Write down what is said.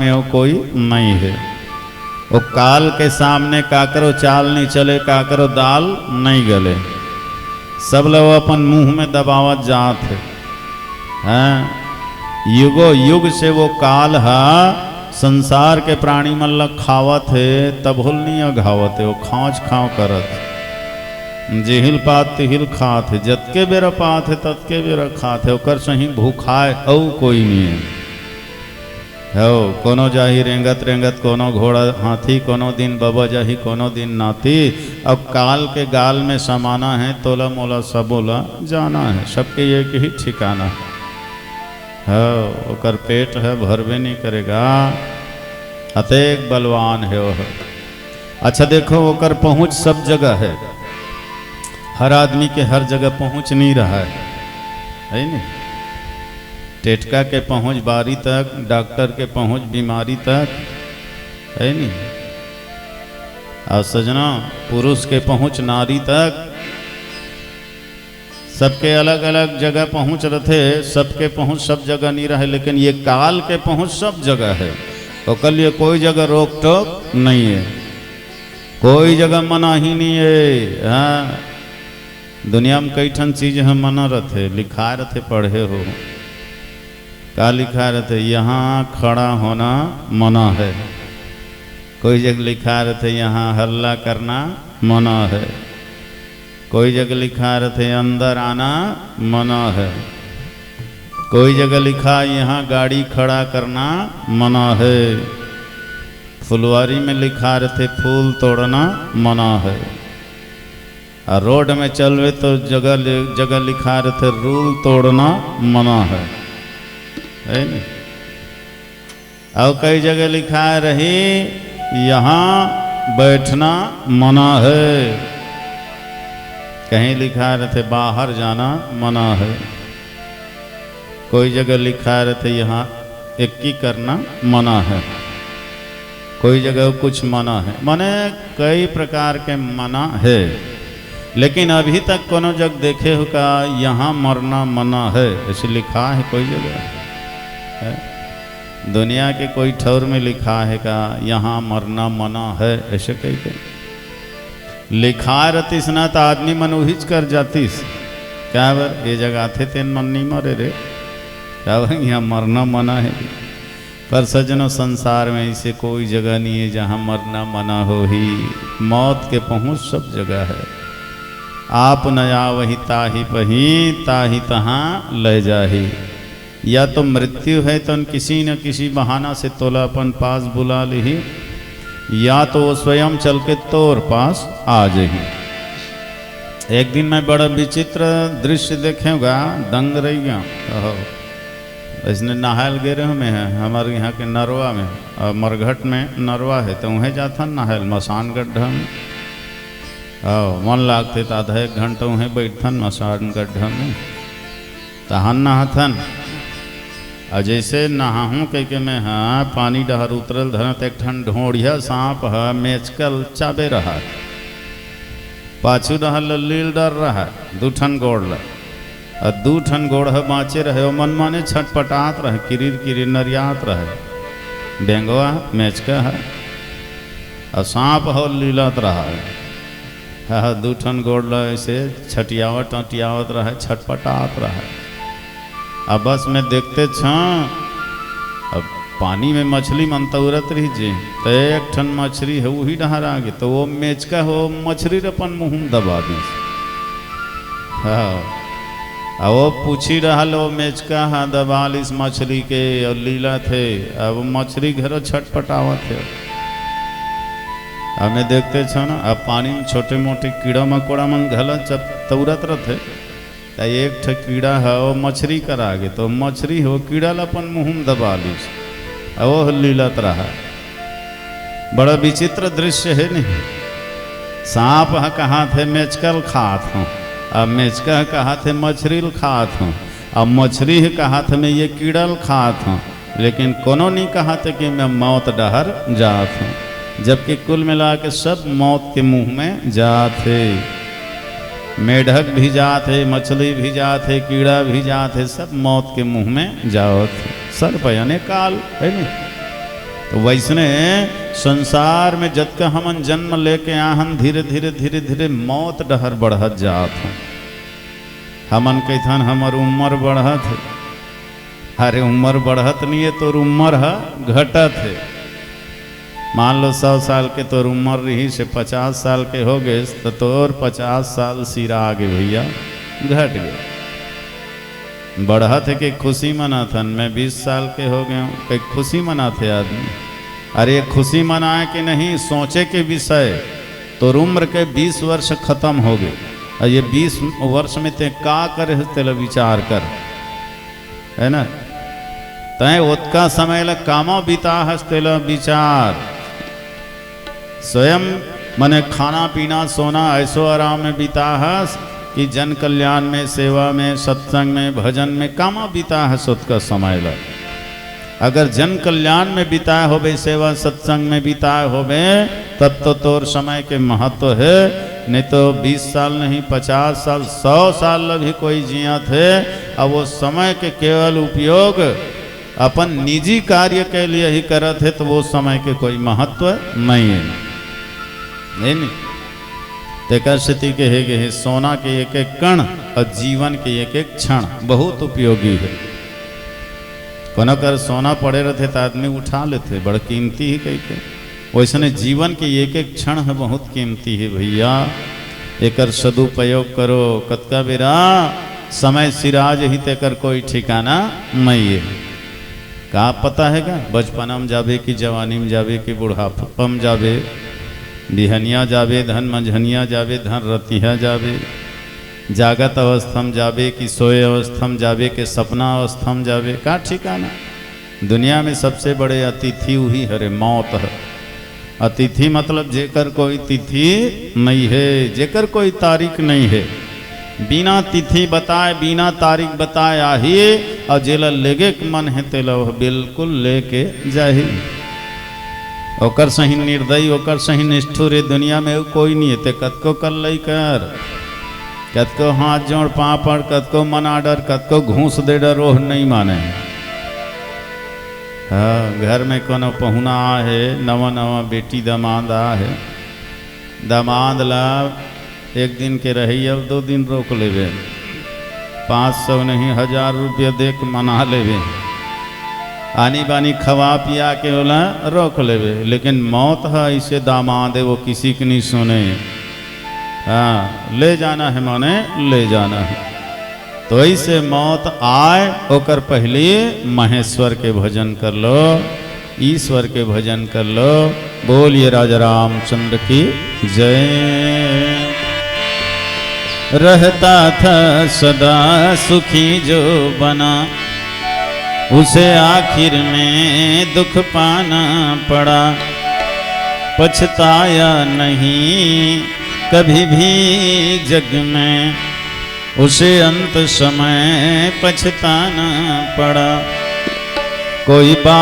में वो कोई नहीं है। वो काल के सामने काकरो चाल नहीं चले, काकरो दाल नहीं गले। सब लोग अपन मुंह में दबावत जात है। युगो युग से वो काल है संसार के प्राणी मन ल खावत है, तभुल नहीं घावत है। वो खाँच खाँव करत जिहिल पात तिहिल खात है, जतके बेरा पात है ततके बेरा खात है। ओकर सही भूखाए औ कोई नहीं है। हो कोनो जाही रेंगत रेंगत, कोनो घोड़ा हाथी, कोनो दिन बबा जाही, कोनो दिन नाती। अब काल के गाल में समाना है, तोला मोला सबोला जाना है। सबके एक ही ठिकाना है। ओकर पेट है भरबे नहीं करेगा, अतेक बलवान है वो। अच्छा देखो, ओकर पहुँच सब जगह है। हर आदमी के हर जगह पहुँच नहीं रहा है नहीं। टेटका के पहुँच बारी तक, डॉक्टर के पहुँच बीमारी तक है नहीं। और सजना पुरुष के पहुँच नारी तक। सबके अलग अलग जगह पहुँच रहे, सबके पहुँच सब जगह नहीं रहे। लेकिन ये काल के पहुँच सब जगह है। तो कल ये कोई जगह रोक टोक नहीं है, कोई जगह मना ही नहीं है। हाँ, दुनिया में कई ठन चीज हम मना रहे, लिखा रहे पढ़े हो। का लिखा रहते? यहाँ खड़ा होना मना है। कोई जगह लिखा रहते यहाँ हल्ला करना मना है। कोई जगह लिखा रहते अंदर आना मना है। कोई जगह लिखा यहाँ गाड़ी खड़ा करना मना है। फुलवारी में लिखा रहते फूल तोड़ना मना है। और रोड में चल रहे तो जगह जगह लिखा रहते रूल तोड़ना मना है नहीं। और कई जगह लिखा रही यहाँ बैठना मना है। कहीं लिखा रहते बाहर जाना मना है। कोई जगह लिखा रहते यहाँ इक्की करना मना है। कोई जगह कुछ मना है। माने कई प्रकार के मना है। लेकिन अभी तक कोनो जगह देखे हो का यहाँ मरना मना है ऐसे लिखा है? कोई जगह है? दुनिया के कोई ठौर में लिखा है का यहाँ मरना मना है ऐसे कही के लिखा रहतीस ना तो आदमी मन उहिच कर जातीस। क्या बर ये जगह थे तेन मन नहीं मरे रे, क्या बर यहाँ मरना मना है। पर सजनों संसार में ऐसे कोई जगह नहीं है जहाँ मरना मना हो ही। मौत के पहुँच सब जगह है। आप नया वही ताही पही, ताही तहाँ ले जाही। या तो मृत्यु है तो किसी न किसी बहाना से तोला अपन पास बुला ली, या तो वो स्वयं चल के तोर पास आ जाही। एक दिन मैं बड़ा विचित्र दृश्य देखेगा, दंग रही गया। इसने नहायल गिरे में है हमारे यहाँ के नरवा में, और मरघट में नरवा है तो वहीं जाता नहायल मसान गड्ढा में। मन लागते तो आधा एक घंटा वहीं बैठन मसान गड्ढा में तहन नहाथन। और जैसे नहाहूँ कह के मैं हाँ पानी डहर उतरल धरत एक ठन ढोढ़िया सांप है मेचकल चाबे रहा। पाछू डहर लल्लील डर रहा, दू ठन गोड़ ल और दू ठन गोड़ है बाँचे रहे। मन माने छटपटात रहे, किरीर किरीर नरियात रहे। डेंगवा मेचका है और सांप हो लीलत रहा है। हाँ दू ठन गोड़ ल ऐसे छटियावत टटियावत रहे, छटपटात रहे। अब बस में देखते अब पानी में मछली मनतौरत रही जी तो एक ठन मछली है वही डहर आगे तो वो मेचका हो मछली अपन मुँह दबा दी। हाँ वो पूछी रहा वो मेचका हाँ दबाल इस मछली के और लीला थे। अब मछली घरों छटपटावा थे। हमें देखते ना अब पानी में छोटे मोटे कीड़ा मकोड़ा मन घला जब तौरत रहते तो एक ठे कीड़ा है वो मछली कर आगे तो मछली हो कीड़ा अपन मुँह दबा ली वो लीलत रहा। बड़ा विचित्र दृश्य है नहीं। सांप है कहाँ थे मेचकल खात हूँ, अब मेचका कहा थे मछली खात हूँ, अब मछली है कहा थे मैं ये कीड़ल खात हूँ। लेकिन कोनो नहीं कहा थे कि मैं मौत डहर जात हूँ। जबकि कुल मिला के सब मौत के मुँह में जाते। मेढक भी जाते, मछली भी जाते, कीड़ा भी जाते, सब मौत के मुंह में जाओ थे। सर पयने काल है नहीं। वैसने संसार में जत का हमन जन्म लेके आहन धीरे धीरे धीरे धीरे मौत डहर बढ़त जात है। हमन कहथन हमर उम्र बढ़त है, अरे उम्र बढ़त नहीं है तोर उम्र है घटत है। मान लो 100 साल के तोर उम्र रही से 50 साल के हो गए तो तोर 50 साल सिरा आगे भैया घट गए। बढ़त है कि खुशी मनाथन, मैं 20 साल के हो गए हूँ, कई खुशी मनाते आदमी। अरे खुशी मनाए कि नहीं सोचे के विषय, तो उम्र के 20 वर्ष खत्म हो गए और ये 20 वर्ष में ते का करे तेला विचार कर, है ना। तय उतका समय ला कामा बिता हस तेला विचार। स्वयं मने खाना पीना सोना ऐसो आराम में बिता हस कि जन कल्याण में, सेवा में, सत्संग में, भजन में कामा बिता है सुत का समय ला। अगर जन कल्याण में बिताए होबे, सेवा सत्संग में बिताए होबे, तब तो तोर समय के महत्व है। नहीं तो 20 साल नहीं 50 साल 100 साल भी कोई जिया थे। अब वो समय के केवल उपयोग अपन निजी कार्य के लिए ही करत है, तो वो समय के कोई महत्व नहीं है। नहीं तेकर स्थिति के है सोना के एक एक कण और जीवन के एक एक क्षण बहुत उपयोगी है। कोनो कर सोना पड़े रहते तो आदमी उठा लेते, बड़ कीमती ही कह के। वैसने जीवन के एक एक क्षण है बहुत कीमती है भैया, एकर सदुपयोग करो। कतका बेरा समय सिराज ही तेकर कोई ठिकाना नहीं है। का पता है का बचपना में जाबे कि जवानी में जाबे कि बुढ़ापा में जाबे, बिहनिया जाबे धन मंझनिया जाबे धन रतिया जाबे, जागत अवस्था में जाबे कि सोए अवस्था में जाबे के सपना अवस्था में जाबे, का ठिकाना। दुनिया में सबसे बड़े अतिथि वही हरे मौत है। अतिथि मतलब जेकर कोई तिथि नहीं है, जेकर कोई तारीख नहीं है, बिना तिथि बताए बिना तारीख बताए आही और जेला लेगे के मन है तेला बिल्कुल लेके जाही। ओकर सही निर्दयी ओकर सही निष्ठुर दुनिया में कोई नहीं है। ते कतको कर लई कर, कतको हाथ जोड़ पापड़, कतको मना डर, कतको घूस दे डर, ओह नहीं माने। हाँ घर में कोनो पहुना है, नवा नवा बेटी दामाद है, दामाद ला 1 दिन के रही अब 2 दिन रोक लेवे, 500 नहीं 1000 रुपया दे के मना लेवे, आनी बानी खवा पिया के बोला रोक लेवे। लेकिन मौत है ऐसे दामाद है वो किसी की नहीं सुने। हाँ ले जाना है माने ले जाना है। तो ऐसे मौत आए होकर पहले महेश्वर के भजन कर लो, ईश्वर के भजन कर लो। बोलिए राजा रामचंद्र की जय। रहता था सदा सुखी जो बना, उसे आखिर में दुख पाना पड़ा। पछताया नहीं कभी भी जग में, उसे अंत समय पछताना पड़ा। कोई बात